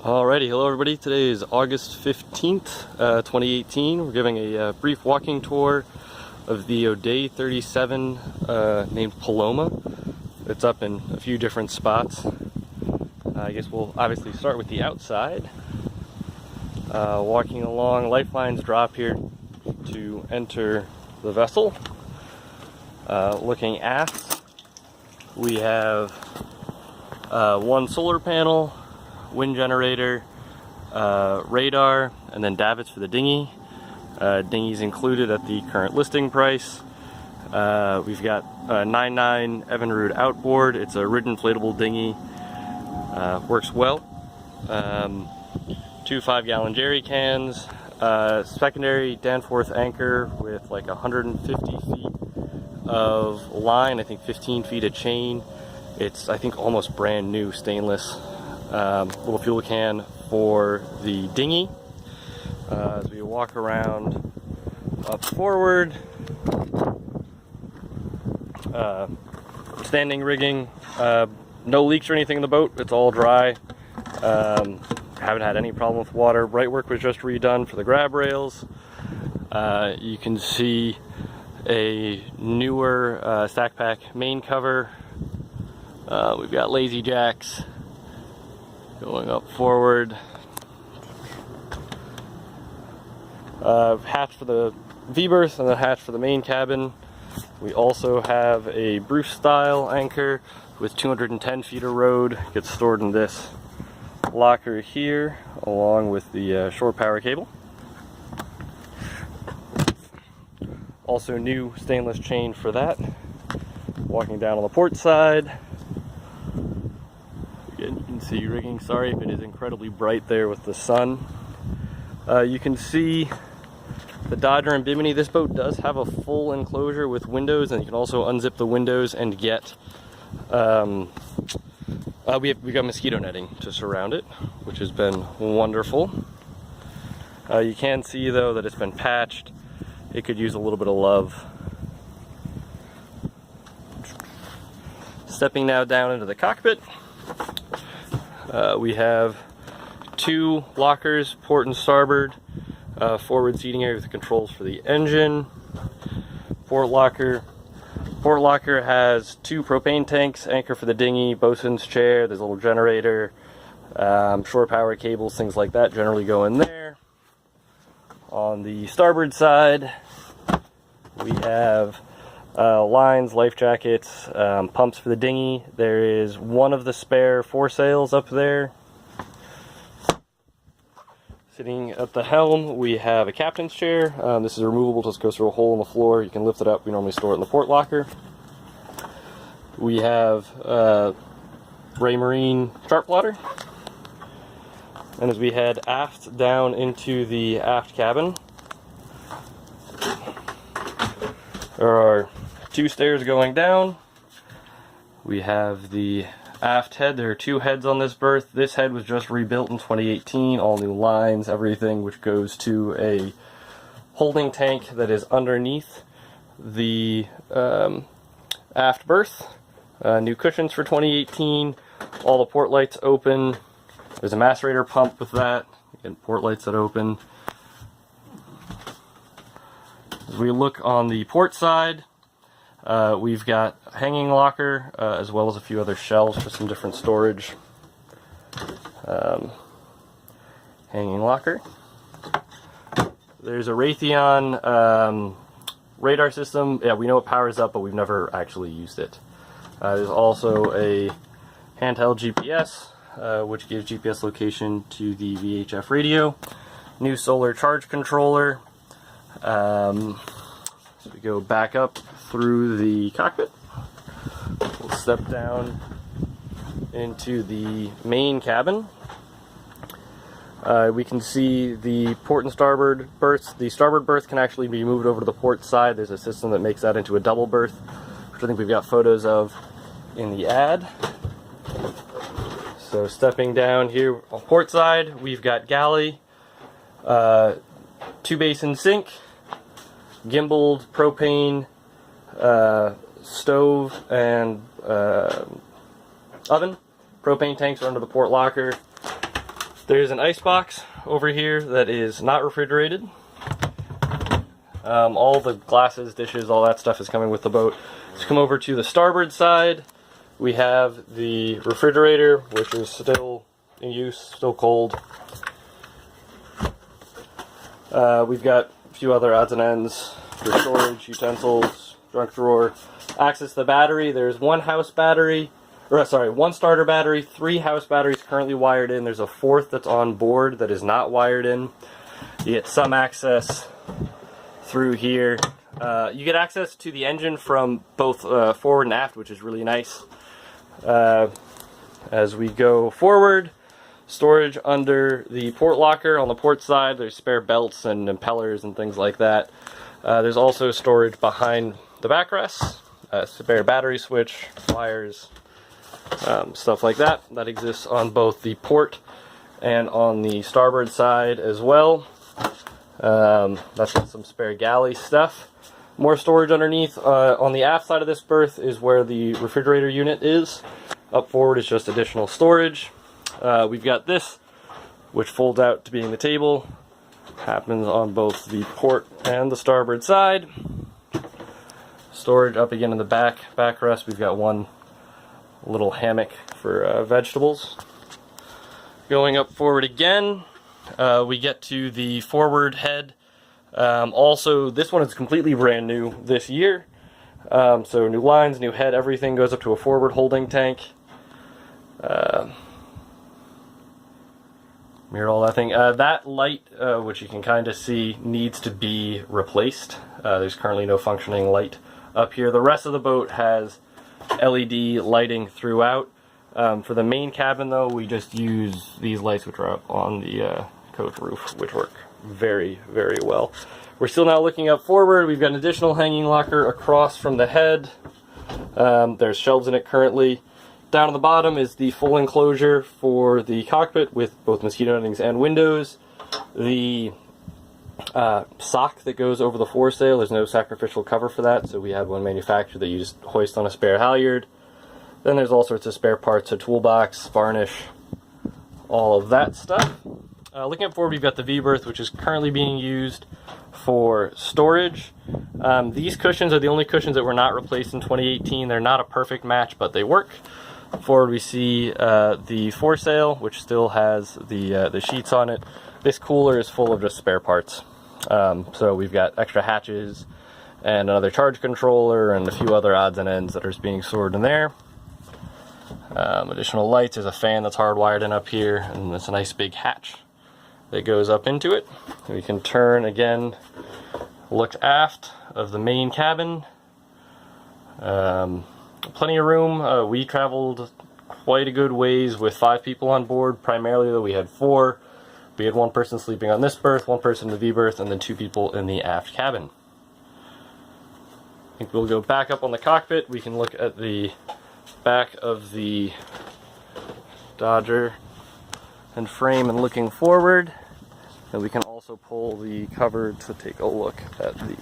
Alrighty, hello everybody. Today is August 15th, 2018. We're giving a brief walking tour of the O'Day 37 named Paloma. It's up in a few different spots. I guess we'll obviously start with the outside. Walking along, lifelines drop here to enter the vessel. Looking aft, we have one solar panel, wind generator, radar, and then davits for the dinghy. Dinghy's included at the current listing price. We've got a 9.9 Evinrude outboard. It's a rigid inflatable dinghy. Works well. 2 5-gallon jerry cans. Secondary Danforth anchor with like 150 feet of line. I think 15 feet of chain. It's, I think, almost brand new stainless. Little fuel can for the dinghy. As we walk around up forward, standing rigging, no leaks or anything in the boat. It's all dry. Haven't had any problem with water. Brightwork was just redone for the grab rails. You can see a newer stack pack main cover. We've got lazy jacks going up forward. Hatch for the V-berth and the hatch for the main cabin. We also have a Bruce style anchor with 210 feet of road. Gets stored in this locker here along with the shore power cable. Also new stainless chain for that. Walking down on the port side. Again, you can see rigging. Sorry if it is incredibly bright there with the sun. You can see the Dodger and Bimini. This boat does have a full enclosure with windows, and you can also unzip the windows and get we got mosquito netting to surround it, which has been wonderful. You can see though that it's been patched. It could use a little bit of love. Stepping now down into the cockpit. We have 2 lockers, port and starboard, forward seating area with the controls for the engine. Port locker has 2 propane tanks, anchor for the dinghy, bosun's chair, there's a little generator, shore power cables, things like that generally go in there. On the starboard side, we have lines, life jackets, pumps for the dinghy. There is one of the spare foresails up there. Sitting at the helm, we have a captain's chair. This is removable, just goes through a hole in the floor. You can lift it up. We normally store it in the port locker. We have Ray Marine chart plotter. And as we head aft down into the aft cabin, there are 2 stairs going down. We have the aft head. There are 2 heads on this berth. This head was just rebuilt in 2018, all new lines, everything, which goes to a holding tank that is underneath the aft berth. New cushions for 2018, all the port lights open. There's a macerator pump with that, and port lights that open. As we look on the port side, we've got a hanging locker, as well as a few other shelves for some different storage. Hanging locker. There's a Raytheon radar system. Yeah, we know it powers up, but we've never actually used it. There's also a handheld GPS, which gives GPS location to the VHF radio. New solar charge controller. So we go back up through the cockpit. We'll step down into the main cabin. We can see the port and starboard berths. The starboard berth can actually be moved over to the port side. There's a system that makes that into a double berth, which I think we've got photos of in the ad. So stepping down here on port side, we've got galley, 2-basin sink, gimbaled propane stove and oven. Propane tanks are under the port locker. There's an ice box over here that is not refrigerated. All the glasses, dishes, all that stuff is coming with the boat. Let's come over to the starboard side. We have the refrigerator, which is still in use, still cold. We've got a few other odds and ends for storage, utensils, junk drawer. Access the battery. There's one house battery, or sorry, one starter battery, 3 house batteries currently wired in. There's a 4th that's on board that is not wired in. You get some access through here. You get access to the engine from both forward and aft, which is really nice. As we go forward, storage under the port locker on the port side. There's spare belts and impellers and things like that. There's also storage behind the backrest, spare battery switch, wires, stuff like that. That exists on both the port and on the starboard side as well. That's some spare galley stuff. More storage underneath. On the aft side of this berth is where the refrigerator unit is. Up forward is just additional storage. We've got this, which folds out to being the table. Happens on both the port and the starboard side. Storage up again in the backrest. We've got one little hammock for vegetables. Going up forward again, we get to the forward head. Also, this one is completely brand new this year. So new lines, new head, everything goes up to a forward holding tank. Mirror, all that thing. That light, which you can kind of see, needs to be replaced. There's currently no functioning light up here. The rest of the boat has LED lighting throughout. For the main cabin, though, we just use these lights, which are up on the coach roof, which work very, very well. We're still now looking up forward. We've got an additional hanging locker across from the head. There's shelves in it currently. Down at the bottom is the full enclosure for the cockpit with both mosquito nettings and windows. The sock that goes over the foresail, there's no sacrificial cover for that, so we had one manufactured that you just hoist on a spare halyard. Then there's all sorts of spare parts, a toolbox, varnish, all of that stuff. Looking up forward, we've got the V-berth, which is currently being used for storage. These cushions are the only cushions that were not replaced in 2018. They're not a perfect match, but they work. Forward we see the foresail, which still has the sheets on it. This cooler is full of just spare parts. So we've got extra hatches and another charge controller and a few other odds and ends that are being stored in there. Additional lights. There's a fan that's hardwired in up here, and there's a nice big hatch that goes up into it. We can turn again, look aft of the main cabin. Plenty of room. We traveled quite a good ways with 5 people on board. Primarily, though, we had 4. We had 1 person sleeping on this berth, 1 person in the V berth, and then 2 people in the aft cabin. I think we'll go back up on the cockpit. We can look at the back of the Dodger and frame and looking forward. And we can also pull the cover to take a look at the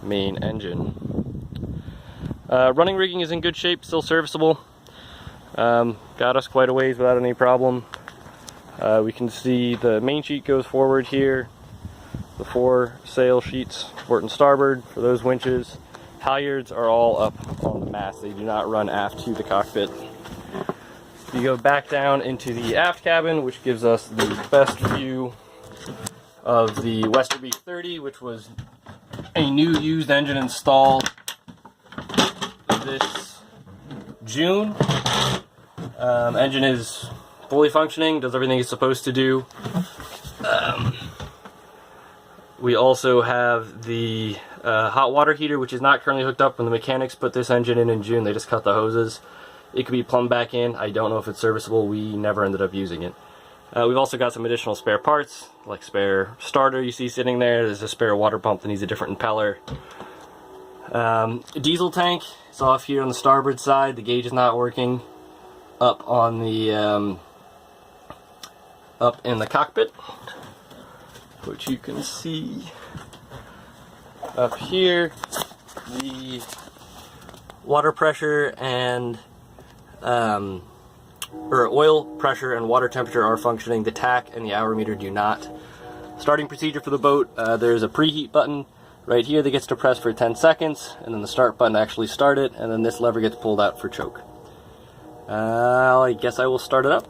main engine. Running rigging is in good shape, still serviceable. Got us quite a ways without any problem. We can see the main sheet goes forward here. The 4 sail sheets, port and starboard, for those winches. Halyards are all up on the mast. They do not run aft to the cockpit. You go back down into the aft cabin, which gives us the best view of the Westerby 30, which was a new used engine installed this June. Engine is fully functioning, does everything it's supposed to do. We also have the hot water heater, which is not currently hooked up. When the mechanics put this engine in June, they just cut the hoses. It could be plumbed back in. I don't know if it's serviceable. We never ended up using it. We've also got some additional spare parts, like spare starter you see sitting there. There's a spare water pump that needs a different impeller. Diesel tank is off here on the starboard side. The gauge is not working. Up on the up in the cockpit, which you can see up here. The water pressure and oil pressure and water temperature are functioning. The tach and the hour meter do not. Starting procedure for the boat, there's a preheat button right here that gets to press for 10 seconds, and then the start button to actually start it, and then this lever gets pulled out for choke. I guess I will start it up.